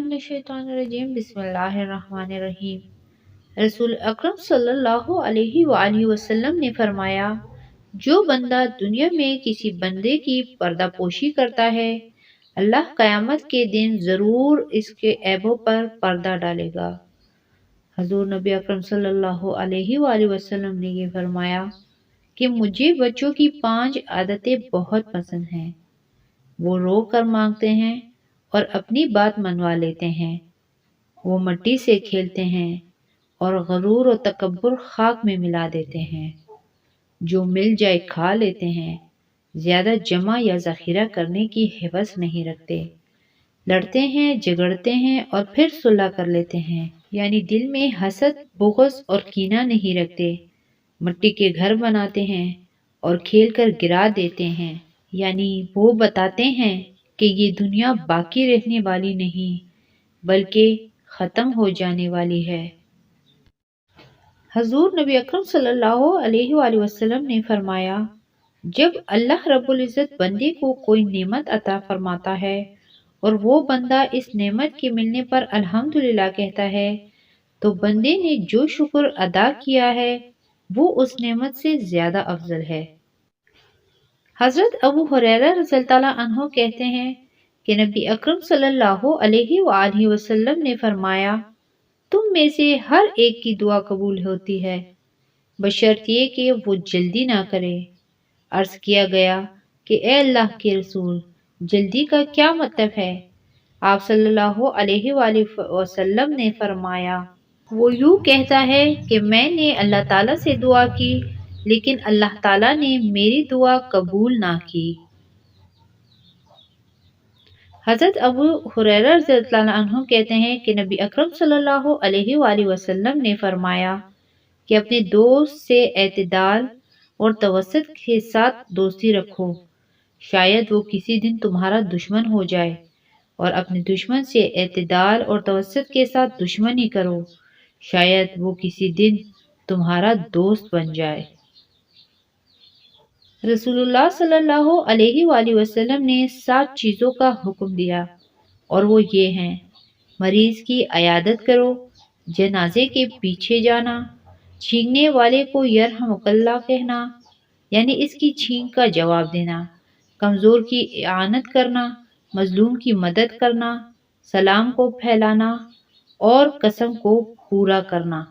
मिनश्शैतानिर्रजीम बिस्मिल्लाहिर्रहमानिर्रहीम। रसूल अकरम सल्लल्लाहु अलैहि वआलिहि वसल्लम ने फरमाया, जो बंदा दुनिया में किसी बंदे की पर्दापोशी करता है, अल्लाह क़यामत के दिन जरूर इसके ऐबों पर पर्दा डालेगा। हजूर नबी अकरम सल्लल्लाहु अलैहि वआलिहि वसल्लम ने ये फरमाया कि मुझे बच्चों की 5 आदतें बहुत पसंद हैं। वो रो कर मांगते हैं और अपनी बात मनवा लेते हैं। वो मिट्टी से खेलते हैं और गरूर और तकब्बुर खाक में मिला देते हैं। जो मिल जाए खा लेते हैं, ज्यादा जमा या जखीरा करने की हिवस नहीं रखते। लड़ते हैं, झगड़ते हैं और फिर सुलह कर लेते हैं, यानी दिल में हसद, बुग़्ज़ और कीना नहीं रखते। मिट्टी के घर बनाते हैं और खेल कर गिरा देते हैं, यानी वो बताते हैं कि ये दुनिया बाकी रहने वाली नहीं बल्कि ख़त्म हो जाने वाली है। हजूर नबी अकरम सल्लल्लाहु अलैहि वसल्लम ने फरमाया, जब अल्लाह रब्बुल इज़्ज़त बंदे को कोई नेमत अता फरमाता है और वो बंदा इस नेमत के मिलने पर अल्हम्दुलिल्लाह कहता है, तो बंदे ने जो शुक्र अदा किया है वो उस नेमत से ज्यादा अफजल है। हजरत अबू हुरैरा रज़ियल्लाहु अन्हु कहते हैं कि नबी अकरम सल्लल्लाहु अलैहि वसल्लम ने फरमाया, तुम में से हर एक की दुआ कबूल होती है बशर्त ये कि वो जल्दी ना करे। अर्ज किया गया कि ए अल्लाह के रसूल, जल्दी का क्या मतलब है? आप सल्लल्लाहु अलैहि वसल्लम ने फरमाया, वो यूँ कहता है कि मैंने अल्लाह ताला से दुआ की लेकिन अल्लाह ताला ने मेरी दुआ कबूल ना की। हज़रत अबू हुरैरा रज़ियल्लाहु अन्हु कहते हैं कि नबी अकरम सल्लल्लाहु अलैहि वसल्लम ने फरमाया कि अपने दोस्त से एतदाल और तवस्सुत के साथ दोस्ती रखो, शायद वो किसी दिन तुम्हारा दुश्मन हो जाए, और अपने दुश्मन से एतदाल और तवस्सुत के साथ दुश्मनी करो, शायद वो किसी दिन तुम्हारा दोस्त बन जाए। रसूलुल्लाह सल्लल्लाहु अलैहि वसल्लम ने 7 चीज़ों का हुक्म दिया और वो ये हैं, मरीज की अयादत करो, जनाजे के पीछे जाना, छींकने वाले को यरहमुकल्लाह कहना यानी इसकी छींक का जवाब देना, कमज़ोर की इआनत करना, मजलूम की मदद करना, सलाम को फैलाना और कसम को पूरा करना।